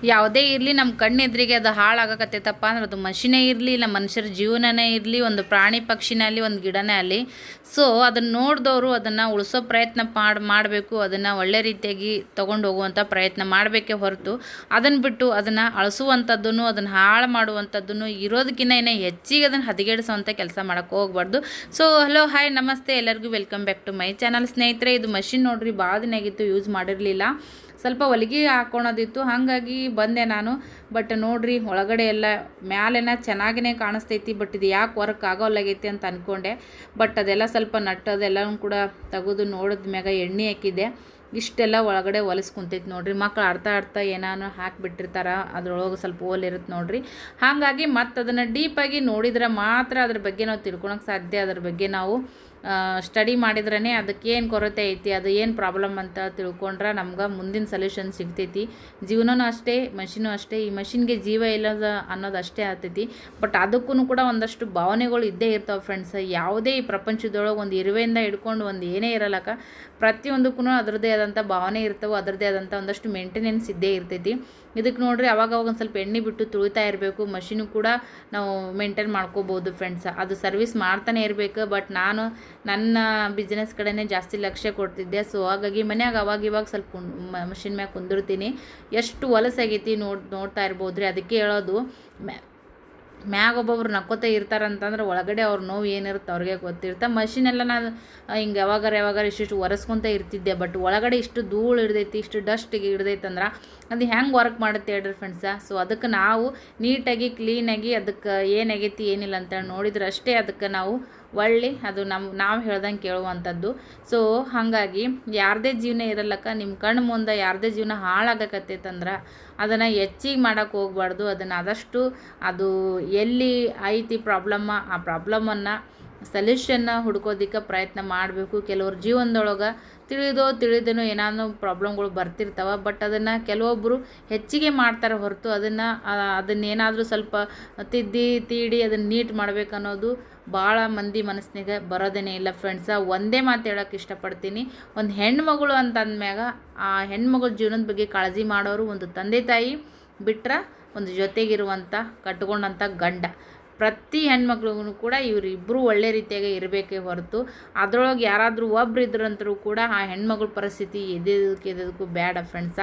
ಯಾವುದೇ ಇರಲಿ ನಮ್ಮ ಕಣ್ಣೆದುರಿಗೆ ಅದು ಹಾಳಾಗಕತ್ತೈತಪ್ಪ ಅಂದ್ರೆ ಅದು ಮಷಿನೇ ಇರಲಿ ಇಲ್ಲ ಮನುಷ್ಯರ ಜೀವನನೇ ಇರಲಿ ಒಂದು ಪ್ರಾಣಿ ಪಕ್ಷಿನೇ ಆಗಲಿ ಒಂದು ಗಿಡನೇ ಆಗಲಿ ಸೊ ಅದನ್ನು ನೋಡಿದವರು ಅದನ್ನು ಉಳಿಸೋ ಪ್ರಯತ್ನ ಮಾಡಬೇಕು, ಅದನ್ನು ಒಳ್ಳೆ ರೀತಿಯಾಗಿ ತೊಗೊಂಡು ಹೋಗುವಂಥ ಪ್ರಯತ್ನ ಮಾಡಬೇಕೇ ಹೊರತು ಅದನ್ನು ಬಿಟ್ಟು ಅದನ್ನು ಅಳಿಸುವಂಥದ್ದನ್ನು ಅದನ್ನು ಹಾಳು ಮಾಡುವಂಥದ್ದನ್ನು ಇರೋದಕ್ಕಿಂತ ಇನ್ನೂ ಹೆಚ್ಚಿಗೆ ಅದನ್ನು ಹದಗೆಡಿಸೋವಂಥ ಕೆಲಸ ಮಾಡೋಕ್ಕೆ ಹೋಗ್ಬಾರ್ದು. ಸೊ ಹಲೋ ಹಾಯ್ ನಮಸ್ತೆ ಎಲ್ಲರಿಗೂ welcome back to my channel. ಸ್ನೇಹಿತರೆ, ಇದು ಮಷಿನ್ ನೋಡಿರಿ ಭಾಳ ದಿನ ಆಗಿತ್ತು ಯೂಸ್ ಮಾಡಿರಲಿಲ್ಲ, ಸ್ವಲ್ಪ ಹೊಲಿಗೆ ಹಾಕ್ಕೊಳೋದಿತ್ತು, ಹಾಗಾಗಿ ಬಂದೆ ನಾನು. ಬಟ್ ನೋಡ್ರಿ ಒಳಗಡೆ ಎಲ್ಲ ಮ್ಯಾಲೆನ ಚೆನ್ನಾಗಿನೇ ಕಾಣಿಸ್ತೈತಿ, ಬಟ್ ಇದು ಯಾಕೆ ವರ್ಕ್ ಆಗೋಲ್ಲಾಗೈತಿ ಅಂತ ಅಂದ್ಕೊಂಡೆ. ಬಟ್ ಅದೆಲ್ಲ ಸ್ವಲ್ಪ ನಟ್ಟದೆಲ್ಲನೂ ಕೂಡ ತೆಗೆದು ನೋಡಿದ ಮ್ಯಾಗ ಎಣ್ಣೆ ಹಾಕಿದ್ದೆ, ಇಷ್ಟೆಲ್ಲ ಒಳಗಡೆ ಹೊಲಿಸ್ಕೊಂತೈತಿ ನೋಡ್ರಿ. ಮಕ್ಳು ಆಡ್ತಾ ಏನಾನು ಹಾಕಿಬಿಟ್ಟಿರ್ತಾರೆ, ಅದ್ರೊಳಗೆ ಸ್ವಲ್ಪ ಓಲ್ ಇರುತ್ತೆ ನೋಡ್ರಿ. ಹಾಗಾಗಿ ಮತ್ತು ಅದನ್ನು ಡೀಪಾಗಿ ನೋಡಿದ್ರೆ ಮಾತ್ರ ಅದ್ರ ಬಗ್ಗೆ ನಾವು ತಿಳ್ಕೊಳಕ್ಕೆ ಸಾಧ್ಯ. ಅದ್ರ ಬಗ್ಗೆ ನಾವು ಸ್ಟಡಿ ಮಾಡಿದ್ರೇ ಅದಕ್ಕೇನು ಕೊರತೆ ಐತಿ, ಅದು ಏನು ಪ್ರಾಬ್ಲಮ್ ಅಂತ ತಿಳ್ಕೊಂಡ್ರೆ ನಮ್ಗೆ ಮುಂದಿನ ಸೊಲ್ಯೂಷನ್ ಸಿಗ್ತೈತಿ. ಜೀವನನೂ ಅಷ್ಟೇ, ಮಷಿನೂ ಅಷ್ಟೇ. ಈ ಮಷಿನ್ಗೆ ಜೀವ ಇಲ್ಲದ ಅನ್ನೋದು ಅಷ್ಟೇ ಆಗ್ತೈತಿ, ಬಟ್ ಅದಕ್ಕೂ ಕೂಡ ಒಂದಷ್ಟು ಭಾವನೆಗಳು ಇದ್ದೇ ಇರ್ತಾವೆ ಫ್ರೆಂಡ್ಸ್. ಯಾವುದೇ ಈ ಪ್ರಪಂಚದೊಳಗೆ ಒಂದು ಇರುವೆಯಿಂದ ಹಿಡ್ಕೊಂಡು ಒಂದು ಏನೇ ಇರಲಕ್ಕ ಪ್ರತಿಯೊಂದಕ್ಕೂ ಅದರದ್ದೇ ಆದಂಥ ಭಾವನೆ ಇರ್ತವೆ, ಅದರದ್ದೇ ಆದಂಥ ಒಂದಷ್ಟು ಮೇಂಟೆನೆನ್ಸ್ ಇದ್ದೇ ಇರ್ತೈತಿ. ಇದಕ್ಕೆ ನೋಡ್ರಿ ಅವಾಗ ಒಂದು ಸ್ವಲ್ಪ ಎಣ್ಣೆ ಬಿಟ್ಟು ತುಳಿತಾ ಇರಬೇಕು. ಮಷಿನು ಕೂಡ ನಾವು ಮೇಂಟೈನ್ ಮಾಡ್ಕೋಬೋದು ಫ್ರೆಂಡ್ಸ್, ಅದು ಸರ್ವಿಸ್ ಮಾಡ್ತಾನೆ ಇರಬೇಕು. ಬಟ್ ನಾನು ನನ್ನ ಬಿಸ್ನೆಸ್ ಕಡೆನೇ ಜಾಸ್ತಿ ಲಕ್ಷ್ಯ ಕೊಡ್ತಿದ್ದೆ. ಸೊ ಹಾಗಾಗಿ ಮನ್ಯಾಗ ಅವಾಗ ಸ್ವಲ್ಪ ಮಷಿನ್ ಮ್ಯಾಗ ಕುಂದಿರ್ತೀನಿ. ಎಷ್ಟು ಹೊಲಸಾಗೈತಿ ನೋಡ್ತಾ ಇರ್ಬೋದು ರೀ. ಅದಕ್ಕೆ ಹೇಳೋದು, ಮ್ಯಾಗ ಒಬ್ಬೊಬ್ರು ನಕ್ಕೋತ ಇರ್ತಾರಂತಂದ್ರೆ ಒಳಗಡೆ ಅವ್ರ ನೋವು ಏನಿರುತ್ತೆ ಅವ್ರಿಗೆ ಗೊತ್ತಿರುತ್ತೆ. ಮಷಿನೆಲ್ಲ ನಾನು ಹಿಂಗೆ ಯಾವಾಗಾರ ಇಷ್ಟಿಷ್ಟು ಒರೆಸ್ಕೊತ ಇರ್ತಿದ್ದೆ, ಬಟ್ ಒಳಗಡೆ ಇಷ್ಟು ಧೂಳು ಹಿಡ್ದೈತಿ, ಇಷ್ಟು ಡಸ್ಟಿಗೆ ಹಿಡ್ದೈತೆ ಅಂದ್ರೆ ಅದು ಹೆಂಗೆ ವರ್ಕ್ ಮಾಡುತ್ತೆ ಹೇಳ್ರಿ ಫ್ರೆಂಡ್ಸ. ಸೊ ಅದಕ್ಕೆ ನಾವು ನೀಟಾಗಿ ಕ್ಲೀನಾಗಿ ಅದಕ್ಕೆ ಏನಾಗೈತಿ ಏನಿಲ್ಲ ಅಂತೇಳಿ ನೋಡಿದ್ರೆ ಅಷ್ಟೇ ಅದಕ್ಕೆ ನಾವು ಅದು ನಾವು ಹೇಳ್ದಂಗೆ ಕೇಳುವಂಥದ್ದು. ಸೊ ಹಾಗಾಗಿ ಯಾರದೇ ಜೀವನ ಇರಲ್ಲಕ್ಕ, ನಿಮ್ಮ ಕಣ್ಣು ಮುಂದೆ ಯಾರದೇ ಜೀವನ ಹಾಳಾಗಕತ್ತೈತಂದ್ರೆ ಅದನ್ನು ಹೆಚ್ಚಿಗೆ ಮಾಡೋಕ್ಕೆ ಹೋಗ್ಬಾರ್ದು. ಅದನ್ನು ಆದಷ್ಟು ಅದು ಎಲ್ಲಿ ಐತಿ ಪ್ರಾಬ್ಲಮ್ಮ, ಆ ಪ್ರಾಬ್ಲಮನ್ನು ಸೊಲ್ಯೂಷನ್ನ ಹುಡ್ಕೋದಕ್ಕೆ ಪ್ರಯತ್ನ ಮಾಡಬೇಕು. ಕೆಲವ್ರ ಜೀವನದೊಳಗೆ ತಿಳಿದೇನೋ ಏನಾದ್ರು ಪ್ರಾಬ್ಲಮ್ಗಳು ಬರ್ತಿರ್ತಾವೆ, ಬಟ್ ಅದನ್ನು ಕೆಲವೊಬ್ಬರು ಹೆಚ್ಚಿಗೆ ಮಾಡ್ತಾರೆ ಹೊರತು ಅದನ್ನೇನಾದರೂ ಸ್ವಲ್ಪ ತೀಡಿ ಅದನ್ನು ನೀಟ್ ಮಾಡಬೇಕನ್ನೋದು ಭಾಳ ಮಂದಿ ಮನಸ್ಸಿನಾಗ ಬರೋದೇನೇ ಇಲ್ಲ ಫ್ರೆಂಡ್ಸ. ಒಂದೇ ಮಾತು ಹೇಳೋಕ್ಕೆ ಇಷ್ಟಪಡ್ತೀನಿ, ಒಂದು ಹೆಣ್ಮಗಳು ಅಂತ ಅಂದಮ್ಯಾಗ ಆ ಹೆಣ್ಮಗಳ ಜೀವನದ ಬಗ್ಗೆ ಕಾಳಜಿ ಮಾಡೋರು ಒಂದು ತಂದೆ ತಾಯಿ ಬಿಟ್ರೆ ಒಂದು ಜೊತೆಗಿರುವಂಥ ಕಟ್ಕೊಂಡಂಥ ಗಂಡ. ಪ್ರತಿ ಹೆಣ್ಮಕ್ಳಿಗೂ ಕೂಡ ಇವರಿಬ್ಬರು ಒಳ್ಳೆ ರೀತಿಯಾಗಿ ಇರಬೇಕೇ ಹೊರತು ಅದರೊಳಗೆ ಯಾರಾದರೂ ಒಬ್ರು ಇದ್ರಂತರೂ ಕೂಡ ಆ ಹೆಣ್ಮಗಳ ಪರಿಸ್ಥಿತಿ ಎದೆದಕ್ಕೂ ಬೇಡ ಫ್ರೆಂಡ್ಸ.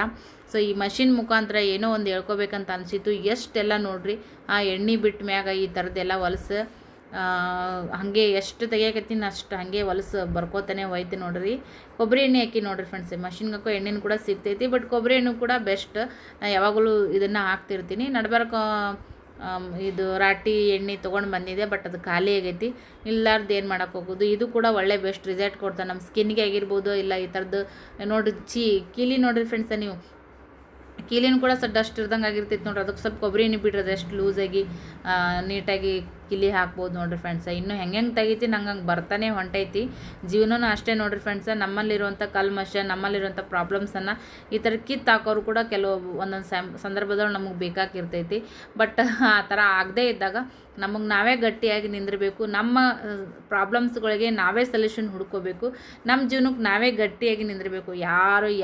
ಸೊ ಈ ಮಷಿನ್ ಮುಖಾಂತರ ಏನೋ ಒಂದು ಹೇಳ್ಕೊಬೇಕಂತ ಅನಿಸಿತು. ಎಷ್ಟೆಲ್ಲ ನೋಡ್ರಿ ಆ ಎಣ್ಣೆ ಬಿಟ್ಟ ಮ್ಯಾಗ ಈ ಥರದ್ದೆಲ್ಲ ಹೊಲಸು ಹಾಗೆ ಎಷ್ಟು ತೆಗಿಯಕತ್ತೀನಿ ಅಷ್ಟು ಹಾಗೆ ಹೊಲಸು ಬರ್ಕೋತಾನೆ ಹೋಯ್ತು ನೋಡ್ರಿ. ಕೊಬ್ಬರಿ ಎಣ್ಣೆ ಹಾಕಿ ನೋಡ್ರಿ ಫ್ರೆಂಡ್ಸ್, ಮಷಿನ್ಗೆ ಹಾಕೋ ಎಣ್ಣೆನೂ ಕೂಡ ಸಿಗ್ತೈತಿ, ಬಟ್ ಕೊಬ್ಬರಿ ಎಣ್ಣೆ ಕೂಡ ಬೆಸ್ಟ್. ನಾನು ಯಾವಾಗಲೂ ಇದನ್ನು ಹಾಕ್ತಿರ್ತೀನಿ. ನಡ್ಬರ್ಕ ಇದು ರಾಟಿ ಎಣ್ಣೆ ತೊಗೊಂಡು ಬಂದಿದೆ, ಬಟ್ ಅದು ಖಾಲಿ ಆಗೈತಿ. ಇಲ್ಲಾರ್ದು ಏನು ಮಾಡೋಕ್ಕೆ ಹೋಗೋದು. ಇದು ಕೂಡ ಒಳ್ಳೆ ಬೆಸ್ಟ್ ರಿಸಲ್ಟ್ ಕೊಡ್ತಾನೆ ನಮ್ಮ ಸ್ಕಿನ್ಗೆ ಆಗಿರ್ಬೋದು. ಇಲ್ಲ ಈ ಥರದ್ದು ನೋಡಿರಿ ಕೀಲಿ ನೋಡಿರಿ ಫ್ರೆಂಡ್ಸ, ನೀವು ಕೀಲಿನೂ ಕೂಡ ಸ್ವಲ್ಪ ಡಸ್ಟ್ ಇರ್ದಂಗೆ ಆಗಿರ್ತೈತೆ ನೋಡ್ರಿ. ಅದಕ್ಕೆ ಸ್ವಲ್ಪ ಕೊಬ್ಬರಿ ಎಣ್ಣೆ ಬಿಟ್ರೆ ಎಷ್ಟು ಲೂಸಾಗಿ ನೀಟಾಗಿ ಕಿಲಿ ಹಾಕ್ಬೋದು ನೋಡ್ರಿ ಫ್ರೆಂಡ್ಸ. ಇನ್ನೂ ಹೆಂಗೆ ತೆಗಿತೀನಿ ಹಂಗೆ ಬರ್ತಾನೆ ಹೊಂಟೈತಿ. ಜೀವನನೂ ಅಷ್ಟೇ ನೋಡ್ರಿ ಫ್ರೆಂಡ್ಸ. ನಮ್ಮಲ್ಲಿರುವಂಥ ಕಲ್ಮಶ, ನಮ್ಮಲ್ಲಿರುವಂಥ ಪ್ರಾಬ್ಲಮ್ಸನ್ನು ಈ ಥರ ಕಿತ್ತು ಹಾಕೋರು ಕೂಡ ಒಂದೊಂದು ಸಂದರ್ಭದೊಳಗೆ ನಮಗೆ ಬೇಕಾಗಿರ್ತೈತಿ. ಬಟ್ ಆ ಥರ ಆಗದೇ ಇದ್ದಾಗ ನಮಗೆ ನಾವೇ ಗಟ್ಟಿಯಾಗಿ ನಿಂದಿರಬೇಕು. ನಮ್ಮ ಪ್ರಾಬ್ಲಮ್ಸ್ಗಳಿಗೆ ನಾವೇ ಸೊಲ್ಯೂಷನ್ ಹುಡ್ಕೋಬೇಕು. ನಮ್ಮ ಜೀವನಕ್ಕೆ ನಾವೇ ಗಟ್ಟಿಯಾಗಿ ನಿಂದಿರಬೇಕು.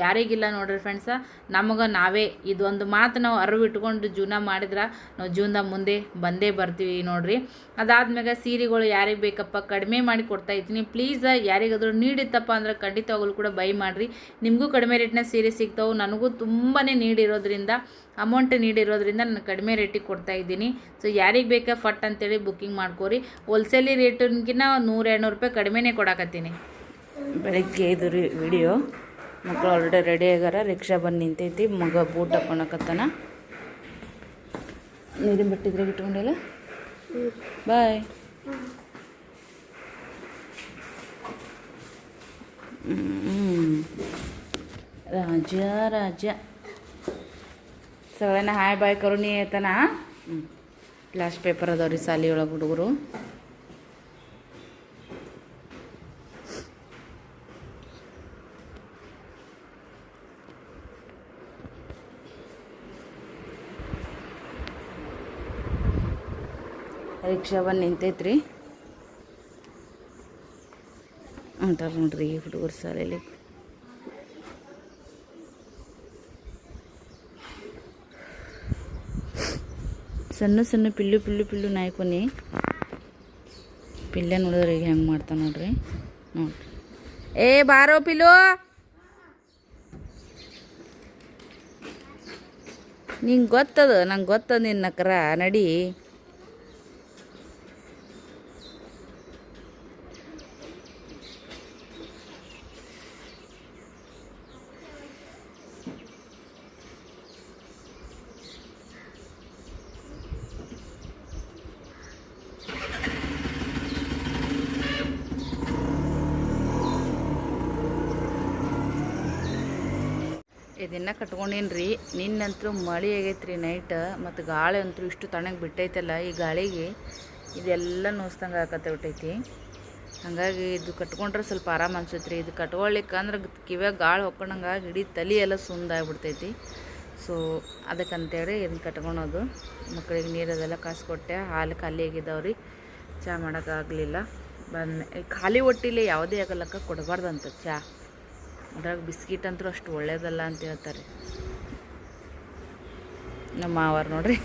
ಯಾರಿಗಿಲ್ಲ ನೋಡ್ರಿ ಫ್ರೆಂಡ್ಸ, ನಮಗೆ ನಾವೇ. ಇದೊಂದು ಮಾತು ನಾವು ಅರಿವಿಟ್ಕೊಂಡು ಜೀವನ ಮಾಡಿದ್ರೆ ನಾವು ಜೀವನದಾಗ ಮುಂದೆ ಬಂದೇ ಬರ್ತೀವಿ ನೋಡ್ರಿ. ಅದಾದ್ಮೇಲೆ ಸೀರೆಗಳು ಯಾರಿಗೆ ಬೇಕಪ್ಪ ಕಡಿಮೆ ಮಾಡಿ ಕೊಡ್ತಾಯಿದ್ದೀನಿ. ಪ್ಲೀಸ್ ಯಾರಿಗಾದ್ರೂ ನೀಡಿತ್ತಪ್ಪ ಅಂದ್ರೆ ಖಂಡಿತವಾಗಲೂ ಕೂಡ ಬೈ ಮಾಡಿರಿ. ನಿಮಗೂ ಕಡಿಮೆ ರೇಟ್ನ ಸೀರೆ ಸಿಗ್ತಾವೆ, ನನಗೂ ತುಂಬಾ ನೀಡಿರೋದ್ರಿಂದ ನಾನು ಕಡಿಮೆ ರೇಟಿಗೆ ಕೊಡ್ತಾಯಿದ್ದೀನಿ. ಸೊ ಯಾರಿಗೆ ಬೇಕಾ ಫಟ್ ಅಂತೇಳಿ ಬುಕ್ಕಿಂಗ್ ಮಾಡ್ಕೋರಿ. ಹೋಲ್ಸೇಲಿ ರೇಟಿಗಿನ್ನ 100-200 ರೂಪಾಯಿ ಕಡಿಮೆನೇ ಕೊಡಾಕತ್ತೀನಿ. ಬೆಳಗ್ಗೆ ಇದು ವಿಡಿಯೋ. ಮಕ್ಕಳು ಆಲ್ರೆಡಿ ರೆಡಿ ಆಗ್ಯಾರ, ರಿಕ್ಷಾ ಬಂದು ನಿಂತೈತಿ. ಮಗ ಬೂಟ್ ಹಾಕೊಳಕತ್ತಾನ. ನೀರಿನ ಬಿಟ್ಟಿದ್ರೆ ಇಟ್ಕೊಂಡಿಲ್ಲ. ಬಾಯ್. ರಾಜ ಸಗಳೆನ ಹಾಯ್ ಬಾಯ್ ಕರುಣಿ ಆಯ್ತಾನ. ಕ್ಲಾಸ್ ಪೇಪರ್ ಅದಾವ್ರಿ ಸಾಲಿ ಒಳಗೆ ಹುಡುಗರು. ರಿಕ್ಷಾ ಬಂದು ನಿಂತೈತ್ರಿ ಅಂತಾರೆ ನೋಡ್ರಿ ಹುಡುಗರು ಶಾಲೆಯಲ್ಲಿ. ಸಣ್ಣ ಸಣ್ಣ ಪಿಲ್ಲು ಪಿಲ್ಲು ಪಿಲ್ಲು ನಾಯ್ಕೊನಿ ಪಿಲ್ಲೆ ನೋಡಿದ್ರೆ ಈಗ ಹೆಂಗೆ ಮಾಡ್ತಾನೆ ನೋಡ್ರಿ. ಏ ಬಾರೋ ಪಿಲ್ಲು, ನಿಂಗೆ ಗೊತ್ತದ, ನಂಗೆ ಗೊತ್ತದ ನಿನ್ನ ಕರ ನಡಿ. ಇದನ್ನ ಕಟ್ಕೊಂಡೇನಿ ರೀ. ನಿನ್ನಂತರೂ ಮಳೆ ಆಗೈತೆ ರೀ ನೈಟ್, ಮತ್ತು ಗಾಳಿ ಅಂತೂ ಇಷ್ಟು ತಣ್ಣಗೆ ಬಿಟ್ಟೈತಲ್ಲ, ಈ ಗಾಳಿಗೆ ಇದೆಲ್ಲ ನೋಸ್ತಂಗೆ ಆಕತ್ತೆ ಬಿಟ್ಟೈತಿ. ಹಾಗಾಗಿ ಇದು ಕಟ್ಕೊಂಡ್ರೆ ಸ್ವಲ್ಪ ಆರಾಮ ಅನ್ಸೈತೆ ರೀ. ಇದು ಕಟ್ಕೊಳ್ಲಿಕ್ಕೆ ಅಂದ್ರೆ ಕಿವ್ಯಾಗ ಗಾಳಿ ಹೊಕ್ಕೊಂಡಂಗೆ ಇಡೀ ತಲೆ ಎಲ್ಲ ಸುಂದಾಗ್ಬಿಡ್ತೈತಿ. ಸೊ ಅದಕ್ಕಂತೇಳಿ ಇದನ್ನ ಕಟ್ಕೊಳೋದು. ಮಕ್ಕಳಿಗೆ ನೀರದೆಲ್ಲ ಕಾಸ್ಕೊಟ್ಟೆ, ಹಾಲು ಖಾಲಿ ಆಗಿದ್ದಾವ್ರಿ, ಚಹಾ ಮಾಡೋಕ್ಕಾಗಲಿಲ್ಲ. ಖಾಲಿ ಹೊಟ್ಟಿಲಿ ಯಾವುದೇ ಆಗಲ್ಲಕ್ಕ ಕೊಡಬಾರ್ದಂತ ಚಹಾ. ಅದ್ರಾಗ ಬಿಸ್ಕಿಟ್ ಅಂತೂ ಅಷ್ಟು ಒಳ್ಳೇದಲ್ಲ ಅಂತ ಹೇಳ್ತಾರೆ ನಮ್ಮ ಮಾವಾರು ನೋಡ್ರಿ.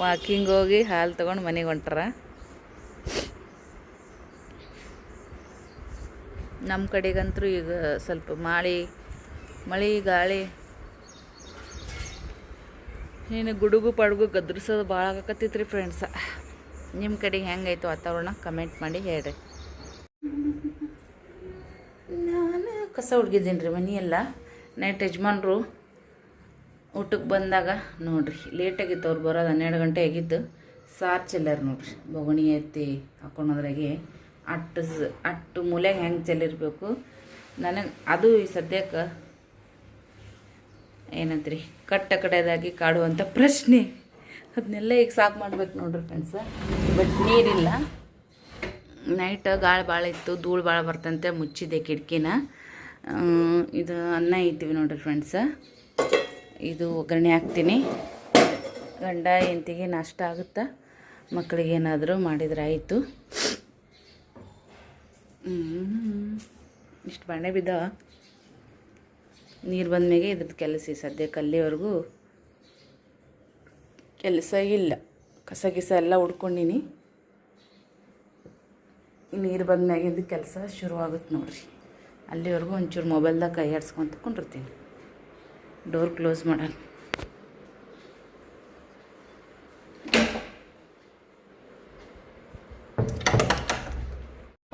ವಾಕಿಂಗ್ ಹೋಗಿ ಹಾಲು ತೊಗೊಂಡು ಮನೆಗೆ ಹೊಂಟ್ರ. ನಮ್ಮ ಕಡೆಗಂತೂ ಈಗ ಸ್ವಲ್ಪ ಮಳೆ ಗಾಳಿ ಏನು ಗುಡುಗು ಪಡುಗು ಗದ್ರಿಸೋದು ಭಾಳ ಆಗಕತ್ತೈತೆ ರೀ ಫ್ರೆಂಡ್ಸ. ನಿಮ್ಮ ಕಡೆಗೆ ಹೆಂಗೈತೆ ವಾತಾವರಣ ಕಮೆಂಟ್ ಮಾಡಿ ಹೇಳ್ರಿ. ನಾನು ಕಸ ಹುಡ್ಗಿದ್ದೀನಿ ರೀ ಮನೆಯೆಲ್ಲ. ನೈಟ್ ಯಜಮಾನ್ರು ಊಟಕ್ಕೆ ಬಂದಾಗ ನೋಡಿರಿ ಲೇಟಾಗಿತ್ತು, ಅವ್ರು ಬರೋದು 12 ಗಂಟೆ ಆಗಿದ್ದು. ಸಾರು ಚೆಲ್ಲರ್ ನೋಡ್ರಿ, ಬೊಗಣಿ ಎತ್ತಿ ಹಾಕೊಂಡೋದ್ರಾಗೆ ಅಟ್ಟು ಮೂಲೆಗೆ ಹೆಂಗೆ ಚೆಲ್ಲಿರ್ಬೇಕು ನನಗೆ ಅದು ಈ ಸದ್ಯಕ್ಕೆ ಏನಂತ್ರಿ ಕಟ್ಟ ಕಡೆದಾಗಿ ಕಾಡುವಂಥ ಪ್ರಶ್ನೆ. ಅದನ್ನೆಲ್ಲ ಈಗ ಸಾಕು ಮಾಡ್ಬೇಕು ನೋಡ್ರಿ ಫ್ರೆಂಡ್ಸ. ಬಟ್ ನೀರಿಲ್ಲ, ನೈಟ್ ಗಾಳಿ ಭಾಳ ಇತ್ತು, ಧೂಳು ಭಾಳ ಬರ್ತಂತೆ, ಮುಚ್ಚಿದೆ ಕಿಟಕಿನ. ಇದು ಅನ್ನ ಇದ್ದೀವಿ ನೋಡ್ರಿ ಫ್ರೆಂಡ್ಸ. ಇದು ಒಗ್ಗರಣೆ ಹಾಕ್ತೀನಿ. ಗಂಡ ಹೆಂಡತಿಗೆ ನಾಷ್ಟ ಆಗುತ್ತಾ, ಮಕ್ಕಳಿಗೆ ಏನಾದರೂ ಮಾಡಿದ್ರೆ ಆಯಿತು. ಇಷ್ಟು ಬಾಣೆ ಬಿದ್ದಾವ. ನೀರು ಬಂದಮೇಲೆ ಇದ್ರದ್ದು ಕೆಲಸ ಸದ್ಯಕ್ಕೆ ಅಲ್ಲಿವರೆಗೂ ಕೆಲಸ ಇಲ್ಲ. ಕಸ ಗಿಸ ಎಲ್ಲ ಹುಡ್ಕೊಂಡಿನಿ. ನೀರು ಬಂದ್ಮ್ಯಾಗಿಂದ ಕೆಲಸ ಶುರುವಾಗುತ್ತೆ ನೋಡ್ರಿ. ಅಲ್ಲಿವರೆಗೂ ಒಂಚೂರು ಮೊಬೈಲ್ದಾಗ ಕೈ ಆಡ್ಸ್ಕೊಂತ ಕುಂಡಿರ್ತೀನಿ. ಡೋರ್ ಕ್ಲೋಸ್ ಮಾಡೋಣ.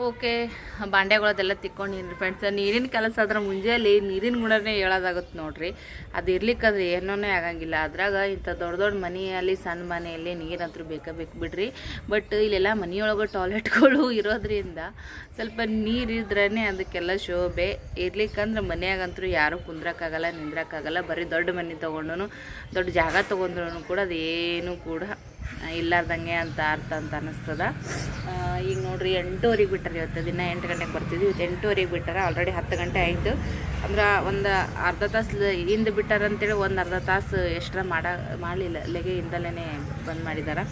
ಓಕೆ, ಬಾಂಡೆಗಳದೆಲ್ಲ ತಿಕ್ಕೊಂಡಿನಿ ಫ್ರೆಂಡ್ಸ್. ನೀರಿನ ಕೆಲಸ ಆದ್ರೆ ಮುಂಜಾನೆ ನೀರಿನ ಗುಣನೇ ಹೇಳೋದಾಗುತ್ತೆ ನೋಡ್ರಿ. ಅದು ಇರ್ಲಿಕ್ಕಾದ್ರೆ ಏನೂ ಆಗಂಗಿಲ್ಲ. ಅದ್ರಾಗ ಇಂಥ ದೊಡ್ಡ ಮನೆಯಲ್ಲಿ ಸಣ್ಣ ಮನೆಯಲ್ಲಿ ನೀರಂತೂ ಬೇಕು ಬಿಡ್ರಿ. ಬಟ್ ಇಲ್ಲೆಲ್ಲ ಮನೆಯೊಳಗೆ ಟಾಯ್ಲೆಟ್ಗಳು ಇರೋದ್ರಿಂದ ಸ್ವಲ್ಪ ನೀರು ಇದ್ರೇ ಅದಕ್ಕೆಲ್ಲ ಶೋಭೆ. ಇರ್ಲಿಕ್ಕಂದ್ರೆ ಮನೆಯಾಗಂತೂ ಯಾರೂ ಕುಂದ್ರಕ್ಕಾಗಲ್ಲ, ನಿಂದ್ರಕ್ಕಾಗಲ್ಲ. ಬರೀ ದೊಡ್ಡ ಮನೆ ತೊಗೊಂಡು ದೊಡ್ಡ ಜಾಗ ತೊಗೊಂಡ್ರೂ ಕೂಡ ಅದೇನು ಕೂಡ ಇಲ್ಲಾರ್ದಂಗೆ ಅಂತ ಅರ್ಥ ಅಂತ ಅನ್ನಿಸ್ತದ. ಈಗ ನೋಡ್ರಿ 8:00 ಬಿಟ್ಟಾರೆ. ಇವತ್ತು ದಿನ 8 ಗಂಟೆಗೆ ಬರ್ತಿದ್ವಿ, 8:00 ಬಿಟ್ಟಾರೆ. ಆಲ್ರೆಡಿ 10 ಗಂಟೆ ಆಯಿತು. ಅಂದ್ರೆ ಒಂದು ಅರ್ಧ ತಾಸು ಹಿಂದೆ ಬಿಟ್ಟಾರಂತೇಳಿ ಒಂದು ಅರ್ಧ ತಾಸು ಎಕ್ಸ್ಟ್ರಾ ಮಾಡಲಿಲ್ಲ, ಅಲ್ಲಿಗೆ ಹಿಂದಲೇ ಬಂದ್ ಮಾಡಿದ್ದಾರೆ.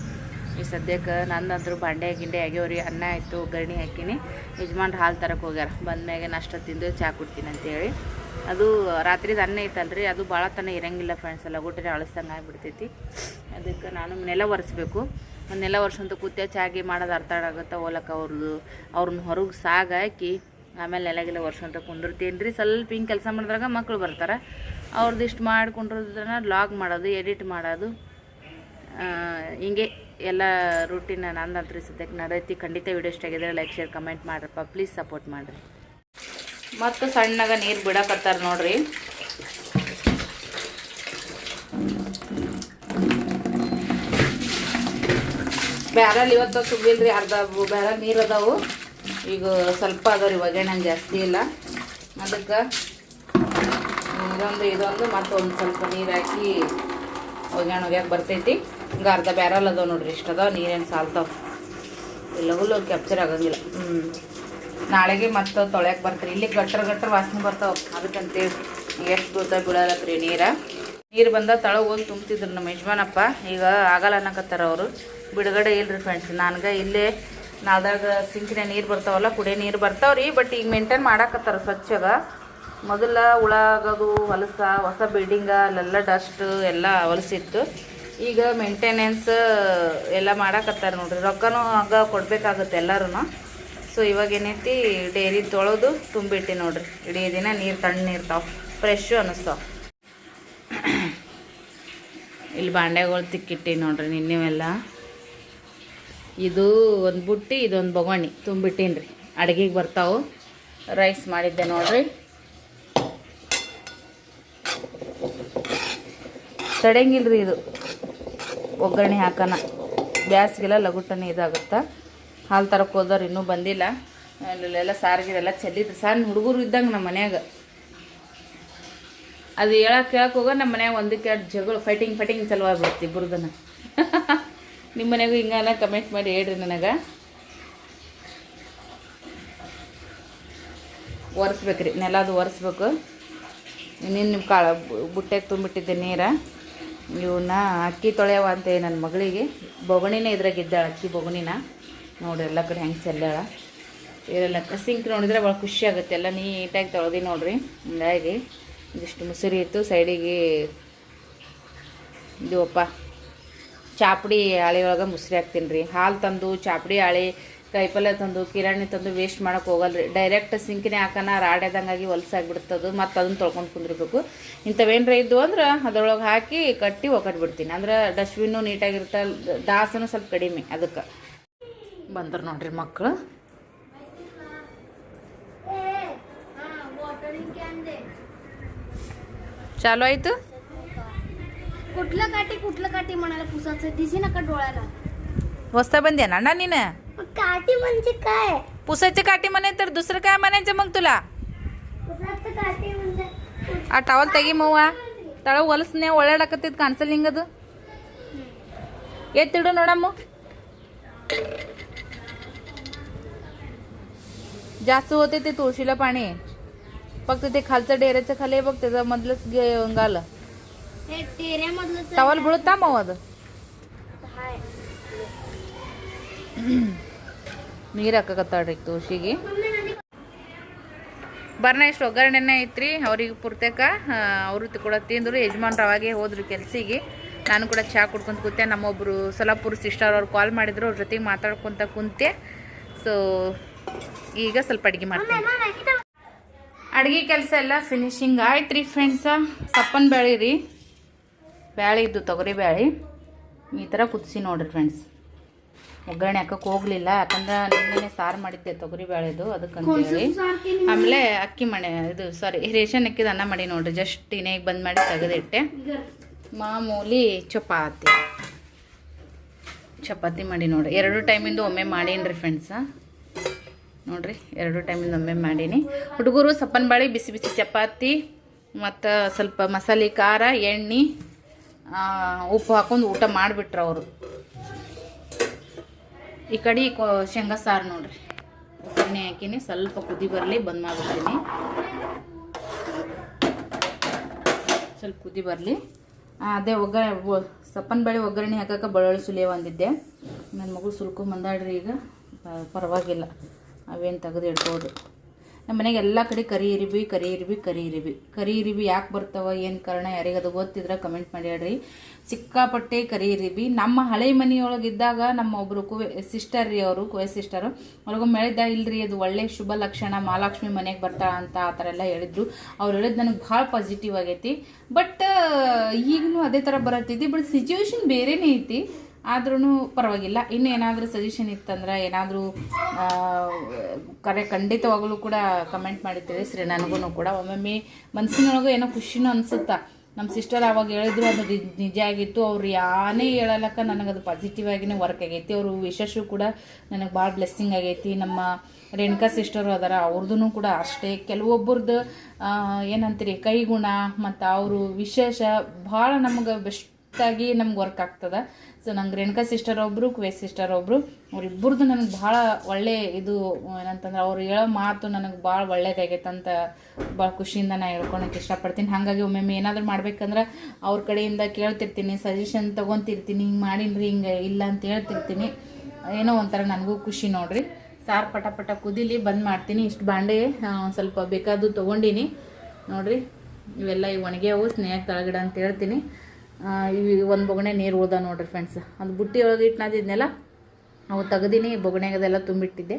ಈ ಸದ್ಯಕ್ಕೆ ನಂದಂತರೂ ಬಾಂಡೆ ಗಿಂಡೆ ಆಗ್ಯವ್ರಿ. ಅನ್ನ ಆಯಿತು, ಒಗ್ಗರಣೆ ಹಾಕಿನಿ. ಯಜಮಾನ್ರು ಹಾಲು ತರಕ್ಕೆ ಹೋಗ್ಯಾರ. ಬಂದಮ್ಯಾಗೆ ನಾಷ್ಟ ತಿಂದು ಚಹಾ ಕುಡ್ತೀನಿ ಅಂತೇಳಿ. ಅದು ರಾತ್ರಿದು ಅನ್ನ ಐತಲ್ರಿ, ಅದು ಭಾಳ ತನ ಇರಂಗಿಲ್ಲ ಫ್ರೆಂಡ್ಸ್. ಎಲ್ಲ ಊಟನೇ ಅಳಿಸ್ದಂಗೆ ಆಗಿಬಿಡ್ತೈತಿ. ಅದಕ್ಕೆ ನಾನು ನೆಲ ಒರೆಸ್ಬೇಕು. ನೆಲ ಒರೆಸಂತ ಕೂತೆ ಚಾಗಿ ಮಾಡೋದು ಅರ್ಥ ಆಗುತ್ತೆ. ಹೋಲಕ್ಕೆ ಅವ್ರನ್ನ ಹೊರಗೆ ಸಾಗಾಕಿ ಆಮೇಲೆ ನೆಲಗೆಲ್ಲ ಒರೆಸಂತ ಕುಂದಿರ್ತೀನಿ ರೀ. ಸ್ವಲ್ಪ ಹಿಂಗೆ ಕೆಲಸ ಮಾಡಿದ್ರಾಗ ಮಕ್ಕಳು ಬರ್ತಾರೆ. ಅವ್ರದ್ದು ಇಷ್ಟು ಮಾಡ್ಕೊಂಡಿರೋದನ್ನ ಲಾಗ್ ಮಾಡೋದು, ಎಡಿಟ್ ಮಾಡೋದು, ಹಿಂಗೆ ಎಲ್ಲ ರೂಟೀನ್ ನಂದಂತೂ ಸದ್ಯಕ್ಕೆ ನಡೆಯೈತಿ. ಖಂಡಿತ ವಿಡಿಯೋ ಇಷ್ಟ ಆಗಿದ್ರೆ ಲೈಕ್ ಶೇರ್ ಕಮೆಂಟ್ ಮಾಡ್ರಪ್ಪ, ಪ್ಲೀಸ್ ಸಪೋರ್ಟ್ ಮಾಡಿರಿ. ಮತ್ತು ಸಣ್ಣಗೆ ನೀರು ಬಿಡಕತ್ತಾರ ನೋಡ್ರಿ. ಬ್ಯಾರಲ್ಲಿ ಇವತ್ತು ಸುಬ್ಬಿಲ್ರಿ, ಅರ್ಧ ಬ್ಯಾರಲ್ ನೀರು ಅದಾವು. ಈಗ ಸ್ವಲ್ಪ ಅದಾವ್ರಿ, ಒಗ್ಗರಣೆ ಜಾಸ್ತಿ ಇಲ್ಲ. ಅದಕ್ಕೆ ಇದೊಂದು ಮತ್ತೊಂದು ಸ್ವಲ್ಪ ನೀರು ಹಾಕಿ ಒಗ್ಗರಣೆ ಒಗ್ಯಾಕೆ ಬರ್ತೈತಿ. ಹಿಂಗೆ ಅರ್ಧ ಬ್ಯಾರಲ್ ಅದಾವ ನೋಡ್ರಿ. ಇಷ್ಟು ಅದಾವ, ನೀರೇನು ಸಾಲ್ತಾವ, ಎಲ್ಲವೂ ಕ್ಯಾಪ್ಚರ್ ಆಗಂಗಿಲ್ಲ. ನಾಳೆಗೆ ಮತ್ತೆ ತೊಳ್ಯಾಕೆ ಬರ್ತೀರಿ. ಇಲ್ಲಿ ಗಟ್ರ ವಾಸನೆ ಬರ್ತಾವೆ. ಅದಕ್ಕಂತೇಳಿ ಎಷ್ಟು ದೂರ ಬೀಳಲತ್ರಿ ನೀರು ಬಂದ ತಳಗೆ ಹೋಗಿ ತುಂಬ್ತಿದ್ರು ನಮ್ಮ ಯಜಮಾನಪ್ಪ. ಈಗ ಆಗಲ್ಲ ಅನ್ನಕತ್ತಾರ ಅವರು. ಬಿಡುಗಡೆ ಇಲ್ರಿ ಫ್ರೆಂಡ್ಸ್. ನನಗೆ ಇಲ್ಲೇ ನಾಲ್ದಾಗ ಸಿಂಕಿನ ನೀರು ಬರ್ತಾವಲ್ಲ, ಕುಡಿಯೋ ನೀರು ಬರ್ತಾವ್ರಿ. ಬಟ್ ಈಗ ಮೇಂಟೈನ್ ಮಾಡಾಕತ್ತಾರ ಸ್ವಚ್ಛಗ. ಮೊದಲ ಉಳಾಗೋದು ಹೊಲಸ ಹೊಸ ಬಿಲ್ಡಿಂಗ ಅಲ್ಲೆಲ್ಲ ಡಸ್ಟ್ ಎಲ್ಲ ಹೊಲಸಿತ್ತು. ಈಗ ಮೇಂಟೆನೆನ್ಸ್ ಎಲ್ಲ ಮಾಡಕತ್ತಾರೆ ನೋಡ್ರಿ. ರೊಕ್ಕನೂ ಆಗ ಕೊಡಬೇಕಾಗುತ್ತೆ ಎಲ್ಲರೂ. ಸೊ ಇವಾಗ ಏನೈತಿ ಡೈರಿ ತೊಳೆದು ತುಂಬಿಟ್ಟು ನೋಡ್ರಿ. ಇಡೀ ದಿನ ನೀರು ತಣ್ಣೀರ್ತಾವೆ, ಫ್ರೆಶ್ಶು ಅನ್ನಿಸ್ತಾವೆ. ಇಲ್ಲಿ ಬಾಂಡೆಗಳು ತಿಕ್ಕಿಟ್ಟಿ ನೋಡ್ರಿ ನಿನ್ನೆವೆಲ್ಲ. ಇದು ಒಂದು ಬುಟ್ಟಿ, ಇದೊಂದು ಬೊಗಣಿ ತುಂಬಿಟ್ಟೀನಿ ರೀ. ಅಡುಗೆಗೆ ಬರ್ತಾವೆ. ರೈಸ್ ಮಾಡಿದ್ದೆ ನೋಡ್ರಿ. ತಡೆಯಂಗಿಲ್ಲ ರೀ ಇದು ಒಗ್ಗರಣೆ ಹಾಕೋಣ. ಬ್ಯಾಸ್ಗೆಲ್ಲ ಲಗುಟನೆ ಇದಾಗುತ್ತೆ. ಹಾಲು ತರಕ್ಕೆ ಹೋದವ್ರು ಇನ್ನೂ ಬಂದಿಲ್ಲ. ಅಲ್ಲೆಲ್ಲ ಸಾರಿಗೆಲ್ಲ ಚೆಲ್ಲಿದ್ರು. ಸಣ್ಣ ಹುಡುಗರು ಇದ್ದಂಗೆ ನಮ್ಮ ಮನ್ಯಾಗ ಅದು ಕೇಳಕ್ಕೆ ಹೋಗೋ ನಮ್ಮ ಮನ್ಯಾಗ ಒಂದಕ್ಕೆ ಜಗಳ ಫೈಟಿಂಗ್ ಚಲುವಾಗ್ಬಿಡ್ತಿ ಇಬ್ಬರದನ್ನ. ನಿಮ್ಮ ಮನೆಯಾಗೂ ಹಿಂಗೆಲ್ಲ ಕಮೆಂಟ್ ಮಾಡಿ ಹೇಳ್ರಿ ನನಗೆ. ಒರೆಸ್ಬೇಕ್ರಿ, ನೆಲ ಅದು ಒರೆಸ್ಬೇಕು. ನಿಮ್ಮ ಬುಟ್ಟೆಗೆ ತುಂಬಿಟ್ಟಿದ್ದೆ ನೀರು. ಇವನ್ನ ಅಕ್ಕಿ ತೊಳೆಯವ ಅಂತ ನನ್ನ ಮಗಳಿಗೆ. ಬೊಗಣಿನೇ ಇದ್ರಾಗಿದ್ದಾಳೆ, ಅಕ್ಕಿ ಬೊಗಣಿನ ನೋಡ್ರಿ. ಎಲ್ಲ ಕಡೆ ಹೆಂಗೆ ಚೆಲ್ಲಾಳ. ಇವರೆಲ್ಲ ಸಿಂಕ್ ನೋಡಿದ್ರೆ ಭಾಳ ಖುಷಿ ಆಗುತ್ತೆ. ಎಲ್ಲ ನೀಟಾಗಿ ತೊಳೆದಿ ನೋಡ್ರಿ. ಹಿಂಗಾಗಿ ಇದಿಷ್ಟು ಮುಸುರಿ ಇತ್ತು. ಸೈಡಿಗೆ ಇದಪ್ಪ ಚಾಪುಡಿ ಹಾಳಿ ಒಳಗೆ ಮುಸ್ರಿ ಹಾಕ್ತೀನಿ ರೀ. ಹಾಲು ತಂದು ಚಾಪುಡಿ ಹಾಳಿ ಕಾಯಿಪಲ್ಯ ತಂದು ಕಿರಾಣಿ ತಂದು ವೇಸ್ಟ್ ಮಾಡೋಕೆ ಹೋಗಲ್ರಿ. ಡೈರೆಕ್ಟ್ ಸಿಂಕಿನೇ ಹಾಕೋಣ, ರಾಡ್ಯದಂಗಾಗಿ ಹೊಲಸಾಗಿಬಿಡ್ತದು. ಮತ್ತು ಅದನ್ನು ತೊಳ್ಕೊಂಡು ಕುಂದಿರ್ಬೇಕು. ಇಂಥವೇನರ ಇದ್ದು ಅಂದ್ರೆ ಅದರೊಳಗೆ ಹಾಕಿ ಕಟ್ಟಿ ಒಕ್ಕಟ್ಬಿಡ್ತೀನಿ. ಅಂದ್ರೆ ಡಸ್ಟ್ಬಿನ್ನು ನೀಟಾಗಿರುತ್ತೆ, ದಾಸನೂ ಸ್ವಲ್ಪ ಕಡಿಮೆ. ಅದಕ್ಕೆ ಬಂದರು ನೋಡ್ರಿ ಮಕ್ಕಳು. चालू आयत कुठलं काठी म्हणाला पुसाचं दिसे नका डोळ्याला. वस्ता बंद आहे ना नीन. काठी म्हणजे काय? पुसाची काठी म्हणे तर दुसरं काय म्हणायचं मग तुला? पुसाचं काठी म्हणजे ಆ ಟವಲ್ ತೆಗಿ ಮವ್ವ. ತಳ ಹೊಲಸ್ನೇ ಒಳ್ಳಾಡಕತ್ತಿದ್ ಕಾಣಿಸಲ್ಲ ಹಿಂಗದು. ಎತ್ತಿಡು ನೋಡಮ್ಮ. जास्त होते ते तुळशीला पाणी. फक्त ते खालचं डेऱ्याचं खाली बघ, त्याचा मधलंच गालं. हे टेऱ्यामधलं टवल बुळता मग ಅದು हाय. ನೀರು ಹಾಕಕತ್ತಾಳ್ರಿ ತುಳಸಿಗೆ. ಬರ್ನ ಇಷ್ಟು ಒಗ್ಗರಣೆನೇ ಐತ್ರಿ. ಅವ್ರಿಗೆ ಪುರ್ತಕ ಅವರು ಕೂಡ ತಿಂದರು. ಯಜಮಾನ್ರು ಅವಾಗೆ ಹೋದ್ರು ಕೆಲ್ಸಿಗೆ. ನಾನು ಕೂಡ ಚಹಾ ಕುಡ್ಕೊಂತ ಕೂತೆ. ನಮ್ಮೊಬ್ಬರು ಸೊಲಾಪುರ ಸಿಸ್ಟರ್ ಅವ್ರು ಕಾಲ್ ಮಾಡಿದ್ರು. ಅವ್ರ ಜೊತೆಗೆ ಮಾತಾಡ್ಕೊತ ಕುಂತೆ. ಸೊ ಈಗ ಸ್ವಲ್ಪ ಅಡುಗೆ ಮಾಡ್ತೀನಿ. ಅಡುಗೆ ಕೆಲಸ ಎಲ್ಲ ಫಿನಿಶಿಂಗ್ ಆಯ್ತು ರೀ ಫ್ರೆಂಡ್ಸ. ಸಪ್ಪನ ಬ್ಯಾಳಿ ರೀ, ಬ್ಯಾಳಿ ಇದ್ದು ತೊಗರಿ ಬ್ಯಾಳಿ ಈ ಥರ ಕುದಿಸಿ ನೋಡ್ರಿ ಫ್ರೆಂಡ್ಸ್. ಒಗ್ಗರಣೆ ಹಾಕಕ್ಕೆ ಹೋಗಲಿಲ್ಲ, ಯಾಕಂದ್ರೆ ನಿನ್ನೆ ಸಾರು ಮಾಡಿದ್ದೆ ತೊಗರಿ ಬ್ಯಾಳೆದು, ಅದಕ್ಕಂತೇಳಿ. ಆಮೇಲೆ ಅಕ್ಕಿ ಮಣೆ ಇದು ಸಾರಿ ರೇಷನ್ ಅಕ್ಕಿದ ಅನ್ನ ಮಾಡಿ ನೋಡ್ರಿ. ಜಸ್ಟ್ ಇನ್ನೇಗ ಬಂದ್ ಮಾಡಿ ತೆಗೆದಿಟ್ಟೆ. ಮಾಮೂಲಿ ಚಪಾತಿ ಮಾಡಿ ನೋಡ್ರಿ. 2 ಟೈಮಿಂದು ಒಮ್ಮೆ ಮಾಡೀನಿ ಫ್ರೆಂಡ್ಸ. ನೋಡ್ರಿ 2 ಟೈಮಿಂದ ಒಮ್ಮೆ ಮಾಡೀನಿ. ಹುಡುಗರು ಸಪ್ಪನ ಬಾಳಿ ಬಿಸಿ ಬಿಸಿ ಚಪಾತಿ ಮತ್ತು ಸ್ವಲ್ಪ ಮಸಾಲೆ ಖಾರ ಎಣ್ಣೆ ಉಪ್ಪು ಹಾಕೊಂಡು ಊಟ ಮಾಡಿಬಿಟ್ರು ಅವರು. ಈ ಕಡೆ ಶೇಂಗಾ ಸಾರು ನೋಡ್ರಿ. ಒಗ್ಗರಣೆ ಹಾಕಿನಿ, ಸ್ವಲ್ಪ ಕುದಿ ಬರಲಿ ಬಂದ್ ಮಾಡಿಬಿಡ್ತೀನಿ. ಸ್ವಲ್ಪ ಕುದಿ ಬರಲಿ. ಅದೇ ಸಪ್ಪನ ಬಾಳಿ ಒಗ್ಗರಣೆ ಹಾಕಕ್ಕೆ ಬೆಳ್ಳುಳ್ಳಿ ಸುಲಿಯ ಒಂದಿದ್ದೆ. ನನ್ನ ಮಗಳು ಸುಲ್ಕೊಂಬಂದಾಡ್ರಿ. ಈಗ ಪರವಾಗಿಲ್ಲ, ಅವೇನು ತೆಗೆದು ಇಡ್ಬೋದು. ನಮ್ಮ ಮನೆಗೆ ಎಲ್ಲ ಕಡೆ ಕರಿ ಇರಿಬಿ ಯಾಕೆ ಬರ್ತಾವ, ಏನು ಕಾರಣ, ಯಾರಿಗದು ಗೊತ್ತಿದ್ರೆ ಕಮೆಂಟ್ ಮಾಡಿ ಹೇಳ್ರಿ. ಸಿಕ್ಕಾಪಟ್ಟೆ ಕರಿ ಇರಿಬಿ. ನಮ್ಮ ಹಳೆ ಮನೆಯೊಳಗಿದ್ದಾಗ ನಮ್ಮ ಒಬ್ಬರು ಸಿಸ್ಟರ್ ರೀ, ಅವರು ಸಿಸ್ಟರು ಅವ್ರಿಗೊಮ್ಮೆ ಹೇಳಿದ್ದ, ಇಲ್ರಿ ಅದು ಒಳ್ಳೆ ಶುಭ ಲಕ್ಷಣ, ಮಹಾಲಕ್ಷ್ಮಿ ಮನೆಗೆ ಬರ್ತಾಳ ಅಂತ ಆ ಥರ ಎಲ್ಲ ಹೇಳಿದ್ರು. ಅವ್ರು ಹೇಳಿದ್ ನನಗೆ ಭಾಳ ಪಾಸಿಟಿವ್ ಆಗೈತಿ. ಬಟ್ ಈಗಲೂ ಅದೇ ಥರ ಬರತ್ತಿದ್ದಿ. ಬಟ್ ಸಿಚುವೇಶನ್ ಬೇರೆನೇ ಐತಿ. ಆದ್ರೂ ಪರವಾಗಿಲ್ಲ. ಇನ್ನು ಏನಾದರೂ ಸಜೆಷನ್ ಇತ್ತಂದ್ರೆ, ಏನಾದರೂ ಖಂಡಿತವಾಗಲೂ ಕೂಡ ಕಮೆಂಟ್ ಮಾಡಿ ತಿಳಿಸ್ರಿ. ನನಗೂ ಕೂಡ ಒಮ್ಮೊಮ್ಮೆ ಮನಸ್ಸಿನೊಳಗೂ ಏನೋ ಖುಷಿನೂ ಅನಿಸುತ್ತಾ. ನಮ್ಮ ಸಿಸ್ಟರ್ ಅವಾಗ ಹೇಳಿದ್ರು, ಅದು ನಿಜ ಆಗಿತ್ತು. ಅವ್ರು ಯಾನೇ ಹೇಳಲಕ್ಕ ನನಗದು ಪಾಸಿಟಿವ್ ಆಗಿನೇ ವರ್ಕ್ ಆಗೈತಿ. ಅವರು ವಿಶೇಷ ಕೂಡ ನನಗೆ ಭಾಳ ಬ್ಲೆಸ್ಸಿಂಗ್ ಆಗೈತಿ. ನಮ್ಮ ರೇಣುಕಾ ಸಿಸ್ಟರು ಅದಾರ, ಅವ್ರದ್ದು ಕೂಡ ಅಷ್ಟೇ. ಕೆಲವೊಬ್ಬರದ್ದು ಏನಂತೀರಿ ಕೈಗುಣ ಮತ್ತು ಅವರು ವಿಶೇಷ ಭಾಳ ನಮ್ಗೆ ಬೆಸ್ಟಾಗಿ ನಮ್ಗೆ ವರ್ಕ್ ಆಗ್ತದೆ. ಸೊ ನಂಗೆ ರೇಣುಕಾ ಸಿಸ್ಟರ್ ಒಬ್ಬರು, ಕುವೆ ಸಿಸ್ಟರ್ ಒಬ್ಬರು, ಅವರಿಬ್ಬರದು ನನಗೆ ಭಾಳ ಒಳ್ಳೆ ಇದು ಏನಂತಂದ್ರೆ ಅವ್ರು ಹೇಳೋ ಮಾತು ನನಗೆ ಭಾಳ ಒಳ್ಳೇದಾಗೈತೆ ಅಂತ ಭಾಳ ಖುಷಿಯಿಂದ ನಾನು ಹೇಳ್ಕೊಳಕ್ಕೆ ಇಷ್ಟಪಡ್ತೀನಿ. ಹಾಗಾಗಿ ಒಮ್ಮೊಮ್ಮೆ ಏನಾದರೂ ಮಾಡ್ಬೇಕಂದ್ರೆ ಅವ್ರ ಕಡೆಯಿಂದ ಕೇಳ್ತಿರ್ತೀನಿ, ಸಜೆಷನ್ ತೊಗೊತಿರ್ತೀನಿ. ಹಿಂಗೆ ಮಾಡೀನಿ ಹಿಂಗೆ ಇಲ್ಲ ಅಂತ ಹೇಳ್ತಿರ್ತೀನಿ. ಏನೋ ಒಂಥರ ನನಗೂ ಖುಷಿ ನೋಡಿರಿ. ಸಾರು ಪಟ ಕುದಿಲಿ ಬಂದ್ ಮಾಡ್ತೀನಿ. ಇಷ್ಟು ಬಾಂಡೆ ಸ್ವಲ್ಪ ಬೇಕಾದ್ದು ತೊಗೊಂಡಿನಿ. ನೋಡಿರಿ ಇವೆಲ್ಲ ಈಗ ಒಣಗ್ಯಾವು ಸ್ನೇಹಕ್ಕೆ ತಳಗಿಡ ಅಂತ ಹೇಳ್ತೀನಿ. ಇವು ಒಂದು ಬೊಗಣೆ ನೀರು ಉಳ್ದ ನೋಡ್ರಿ ಫ್ರೆಂಡ್ಸ್. ಅದು ಬುಟ್ಟಿ ಒಳಗೆ ಇಟ್ನಾದಿದ್ನೆಲ್ಲ ಅವು ತೆಗ್ದೀನಿ, ಬೊಗಣೆಗದೆಲ್ಲ ತುಂಬಿಟ್ಟಿದ್ದೆ.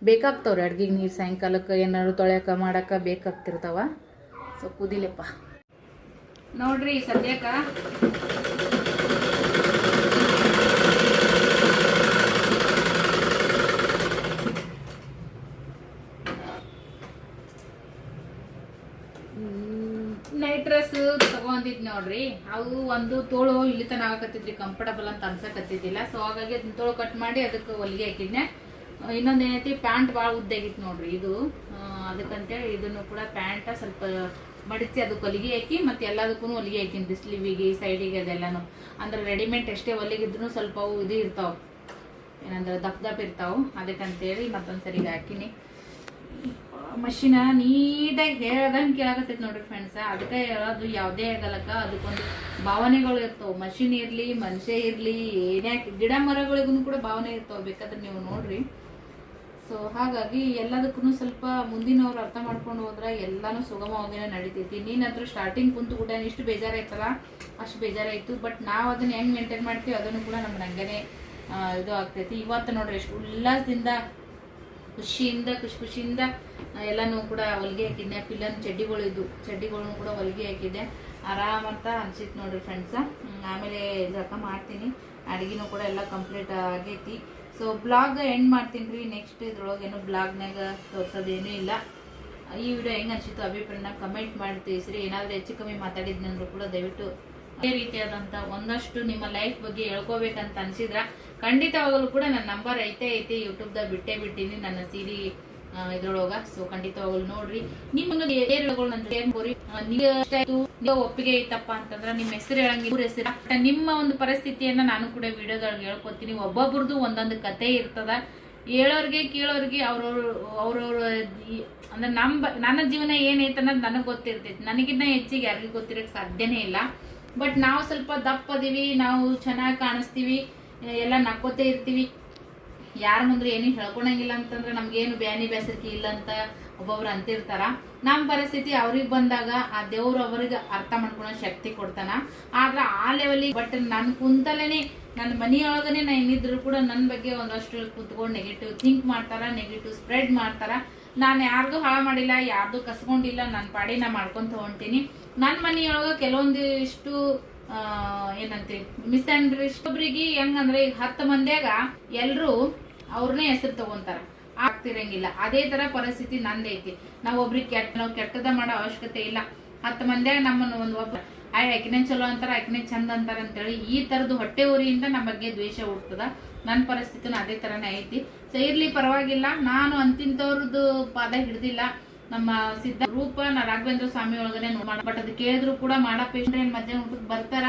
ಬೇಕಾಗ್ತಾವ್ರಿ ಅಡ್ಗೆಗೆ ನೀರು, ಸಾಯಂಕಾಲಕ್ಕೆ ಏನಾದ್ರು ತೊಳ್ಯಾಕ ಮಾಡಕ್ಕೆ ಬೇಕಾಗ್ತಿರ್ತಾವ. ಸೊ ಕುದಿಲೆಪ್ಪ ನೋಡ್ರಿ. ಸದ್ಯಕ್ಕೆ ನೈಟ್ ಡ್ರೆಸ್ ತಗೊಂಡಿದ್ ನೋಡ್ರಿ. ಅವು ಒಂದು ತೋಳು ಇಲ್ಲಿ ತನ ಆಗಕತ್ತಿದ್ರಿ, ಕಂಫರ್ಟಬಲ್ ಅಂತ ಅನ್ಸಕತ್ತಿದ್ದಿಲ್ಲ. ಸೊ ಹಾಗಾಗಿ ಅದನ್ನ ತೋಳು ಕಟ್ ಮಾಡಿ ಅದಕ್ಕೆ ಹೊಲಿಗೆ ಹಾಕಿದ್ನೆ. ಇನ್ನೊಂದು ಏನೈತಿ, ಪ್ಯಾಂಟ್ ಭಾಳ ಉದ್ದಾಗಿತ್ತು ನೋಡ್ರಿ ಇದು. ಅದಕ್ಕಂತೇಳಿ ಇದನ್ನು ಕೂಡ ಪ್ಯಾಂಟ ಸ್ವಲ್ಪ ಮಡಿಸಿ ಅದಕ್ಕೆ ಹೊಲಿಗೆ ಹಾಕಿ ಮತ್ತೆ ಎಲ್ಲದಕ್ಕೂ ಹೊಲಿಗೆ ಹಾಕಿನಿ, ಸ್ಲೀವಿಗೆ ಸೈಡಿಗೆ ಅದೆಲ್ಲನು. ಅಂದ್ರೆ ರೆಡಿಮೇಡ್ ಎಷ್ಟೇ ಹೊಲಿಗಿದ್ರು ಸ್ವಲ್ಪ ಅವು ಇದು ಇರ್ತಾವೆ, ಏನಂದ್ರೆ ದಪ್ಪ ಇರ್ತಾವೆ. ಅದಕ್ಕಂತೇಳಿ ಮತ್ತೊಂದು ಸರಿಗೆ ಹಾಕಿನಿ. ಮಷಿನ ನೀಟಾಗಿ ಹೇಳ್ದಂಗೆ ಕೇಳಾಕತ್ತೈತಿ ನೋಡ್ರಿ ಫ್ರೆಂಡ್ಸ್. ಅದಕ್ಕೆ ಹೇಳೋದು, ಯಾವುದೇ ಆಗಲಕ್ಕ ಅದಕ್ಕೊಂದು ಭಾವನೆಗಳು ಇರ್ತಾವೆ. ಮಷಿನ್ ಇರಲಿ, ಮನುಷ್ಯ ಇರಲಿ, ಏನೇ ಗಿಡ ಮರಗಳಿಗೂ ಕೂಡ ಭಾವನೆ ಇರ್ತಾವೆ, ಬೇಕಾದ್ರೆ ನೀವು ನೋಡ್ರಿ. ಸೊ ಹಾಗಾಗಿ ಎಲ್ಲದಕ್ಕೂ ಸ್ವಲ್ಪ ಮುಂದಿನವ್ರು ಅರ್ಥ ಮಾಡ್ಕೊಂಡು ಹೋದ್ರೆ ಎಲ್ಲಾನು ಸುಗಮವಾಗಿನೇ ನಡೀತೈತಿ. ನೀನಂತೂ ಸ್ಟಾರ್ಟಿಂಗ್ ಕುಂತು ಕೂಡ ಇಷ್ಟು ಬೇಜಾರಾಯ್ತಲ್ಲ, ಅಷ್ಟು ಬೇಜಾರಾಯ್ತು. ಬಟ್ ನಾವು ಅದನ್ನ ಹೆಂಗೆ ಮೇಂಟೈನ್ ಮಾಡ್ತೀವಿ ಅದನ್ನು ಕೂಡ ನಮ್ಗೆ ಹಂಗೇನೆ ಇದು ಆಗ್ತೈತಿ. ಇವತ್ತು ನೋಡ್ರಿ ಎಷ್ಟು ಉಲ್ಲಾಸದಿಂದ ಖುಷಿಯಿಂದ ಎಲ್ಲನೂ ಕೂಡ ಹೊಲಿಗೆ ಹಾಕಿದ್ದೆ. ಪಿಲ್ಲನ್ ಚಡ್ಡಿಗಳಿದ್ದು ಚಡ್ಡಿಗಳನ್ನು ಕೂಡ ಹೊಲಿಗೆ ಹಾಕಿದ್ದೆ. ಆರಾಮಂತ ಅನ್ಸಿತ್ತು ನೋಡ್ರಿ ಫ್ರೆಂಡ್ಸ. ಆಮೇಲೆ ಜಳಕ ಮಾಡ್ತೀನಿ, ಅಡುಗೆನೂ ಕೂಡ ಎಲ್ಲ ಕಂಪ್ಲೀಟ್ ಆಗೈತಿ. ಸೊ ಬ್ಲಾಗ್ ಎಂಡ್ ಮಾಡ್ತೀನಿ ರೀ. ನೆಕ್ಸ್ಟ್ ಇದ್ರೊಳಗೇನು ಬ್ಲಾಗ್ನಾಗ ತೋರ್ಸೋದೇನೂ ಇಲ್ಲ. ಈ ವಿಡಿಯೋ ಹೆಂಗೆ ಅನ್ಸಿತ್ತು ಅಭಿಪ್ರಾಯನ ಕಮೆಂಟ್ ಮಾಡಿ ತಿಳಿಸ್ರಿ. ಏನಾದರೂ ಹೆಚ್ಚು ಕಮ್ಮಿ ಮಾತಾಡಿದ್ನಂದ್ರೂ ಕೂಡ ದಯವಿಟ್ಟು ಅದೇ ರೀತಿಯಾದಂಥ ಒಂದಷ್ಟು ನಿಮ್ಮ ಲೈಫ್ ಬಗ್ಗೆ ಹೇಳ್ಕೋಬೇಕಂತ ಅನ್ಸಿದ್ರ ಖಂಡಿತವಾಗಲೂ ಕೂಡ ನನ್ನ ನಂಬರ್ ಐತೆ ಯೂಟ್ಯೂಬ್ದಾಗ ಬಿಟ್ಟೀನಿ ನನ್ನ ಸೀರಿ ಇದ್ರೊಳಗ. ಸೊ ಖಂಡಿತವಾಗಲು ನೋಡ್ರಿ. ನಿಮ್ಗೆ ಏರುಗಳು ನನ್ನ ಶೇರ್ ಮಾಡಿ. ನೀವು ಒಪ್ಪಿಗೆ ಐತಪ್ಪ ಅಂತಂದ್ರೆ ನಿಮ್ಮ ಹೆಸರು ಹೇಳಂಗಿಲ್ಲ, ಹೆಸರು ನಿಮ್ಮ ಒಂದು ಪರಿಸ್ಥಿತಿಯನ್ನ ನಾನು ಕೂಡ ವಿಡಿಯೋದೊಳಗೆ ಹೇಳ್ಕೊತೀನಿ. ಒಬ್ಬೊಬ್ರದ್ದು ಒಂದೊಂದು ಕತೆ ಇರ್ತದ. ಹೇಳೋರ್ಗೆ ಕೇಳೋರ್ಗೆ ಅವ್ರವ್ರ ಅಂದ್ರೆ ನನ್ನ ಜೀವನ ಏನೈತೆ ಅನ್ನೋದು ನನಗೆ ಗೊತ್ತಿರ್ತೈತಿ. ನನಗಿನ್ನ ಹೆಚ್ಚಿಗೆ ಯಾರಿಗೂ ಗೊತ್ತಿರೋಕೆ ಸಾಧ್ಯನೇ ಇಲ್ಲ. ಬಟ್ ನಾವು ಸ್ವಲ್ಪ ದಪ್ಪ ಅದೀವಿ, ನಾವು ಚೆನ್ನಾಗಿ ಕಾಣಿಸ್ತೀವಿ, ಎಲ್ಲ ನಕ್ಕೋತೇ ಇರ್ತೀವಿ. ಯಾರ ಮುಂದ್ರೆ ಏನು ಹೇಳ್ಕೊಳಂಗಿಲ್ಲ ಅಂತಂದ್ರೆ ನಮ್ಗೇನು ಬೇಸರಿಕೆ ಇಲ್ಲ ಅಂತ ಒಬ್ಬೊಬ್ರು ಅಂತಿರ್ತಾರ. ನಮ್ಮ ಪರಿಸ್ಥಿತಿ ಅವ್ರಿಗೆ ಬಂದಾಗ ಆ ದೇವ್ರು ಅವ್ರಿಗೆ ಅರ್ಥ ಮಾಡ್ಕೊಳೋ ಶಕ್ತಿ ಕೊಡ್ತಾನ. ಆದ್ರೆ ಆ ಲೆವೆಲಿಗೆ ಬಟ್ ನಾನು ಕುಂತಲೇನೆ ನನ್ನ ಮನೆಯೊಳಗನೆ ನಾ ಏನಿದ್ರು ಕೂಡ ನನ್ನ ಬಗ್ಗೆ ಒಂದಷ್ಟು ಕುತ್ಕೊಂಡು ನೆಗೆಟಿವ್ ಥಿಂಕ್ ಮಾಡ್ತಾರ, ನೆಗೆಟಿವ್ ಸ್ಪ್ರೆಡ್ ಮಾಡ್ತಾರ. ನಾನು ಯಾರ್ದು ಹಾಳು ಮಾಡಿಲ್ಲ, ಯಾರ್ದು ಕಸ್ಕೊಂಡಿಲ್ಲ, ನನ್ನ ಪಾಡಿ ನಾ ಮಾಡ್ಕೊಂತ ಹೊಂಟೀನಿ. ನನ್ನ ಮನೆಯೊಳಗ ಕೆಲವೊಂದಿಷ್ಟು ಏನಂತೀವಿ ಮಿಸ್ಅಂಡರ್ಸ್ಟ್ಯಾಂಡಿಂಗ್ ಹೆಂಗಂದ್ರೆ ಈಗ 10 ಮಂದಿಯಾಗ ಎಲ್ರು ಅವ್ರನ್ನೇ ಹೆಸರು ತಗೊಂತಾರ, ಆಗ್ತಿರಂಗಿಲ್ಲ. ಅದೇ ತರ ಪರಿಸ್ಥಿತಿ ನಂದೈತಿ. ನಾವ್ ಒಬ್ರಿಗೆ ಕೆಟ್ಟದ ಮಾಡೋ ಅವಶ್ಯಕತೆ ಇಲ್ಲ. 10 ಮಂದಿಯಾಗ ನಮ್ಮನ್ನ ಒಬ್ಬ ಆಕಿನೇ ಚಲೋ ಅಂತಾರ, ಆಕಿನೇ ಚಂದ ಅಂತಾರ ಅಂತೇಳಿ ಈ ತರದ್ದು ಹೊಟ್ಟೆ ಉರಿಯಿಂದ ನಮ್ಮ ಬಗ್ಗೆ ದ್ವೇಷ ಹುಡ್ತದ. ನನ್ನ ಪರಿಸ್ಥಿತಿನೂ ಅದೇ ತರನೇ ಐತಿ. ಸೊ ಇರ್ಲಿ, ಪರವಾಗಿಲ್ಲ. ನಾನು ಅಂತಿಂತವ್ರದ್ದು ಪಾದ ಹಿಡ್ದಿಲ್ಲ. ನಮ್ಮ ಸಿದ್ಧ ರೂಪ ರಾಘವೇಂದ್ರ ಸ್ವಾಮಿ ಒಳಗನೆ ಬಟ್ ಅದು ಕೇಳಿದ್ರು ಕೂಡ ಮಾಡೋ ಪೇಷಂಟ್ ಮಧ್ಯಾಹ್ನ ಊಟಕ್ಕೆ ಬರ್ತಾರ.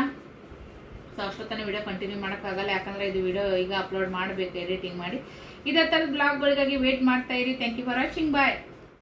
ಸೊ ಅಷ್ಟೊತ್ತನೇ ವಿಡಿಯೋ ಕಂಟಿನ್ಯೂ ಮಾಡೋಕ್ಕಾಗಲ್ಲ, ಯಾಕಂದ್ರೆ ಇದು ವಿಡಿಯೋ ಈಗ ಅಪ್ಲೋಡ್ ಮಾಡಬೇಕು ಎಡಿಟಿಂಗ್ ಮಾಡಿ. ಇದೇ ಥರದ ಬ್ಲಾಗ್ಗಳಿಗಾಗಿ ವೇಟ್ ಮಾಡ್ತಾ ಇರಿ. Thank you for watching. Bye.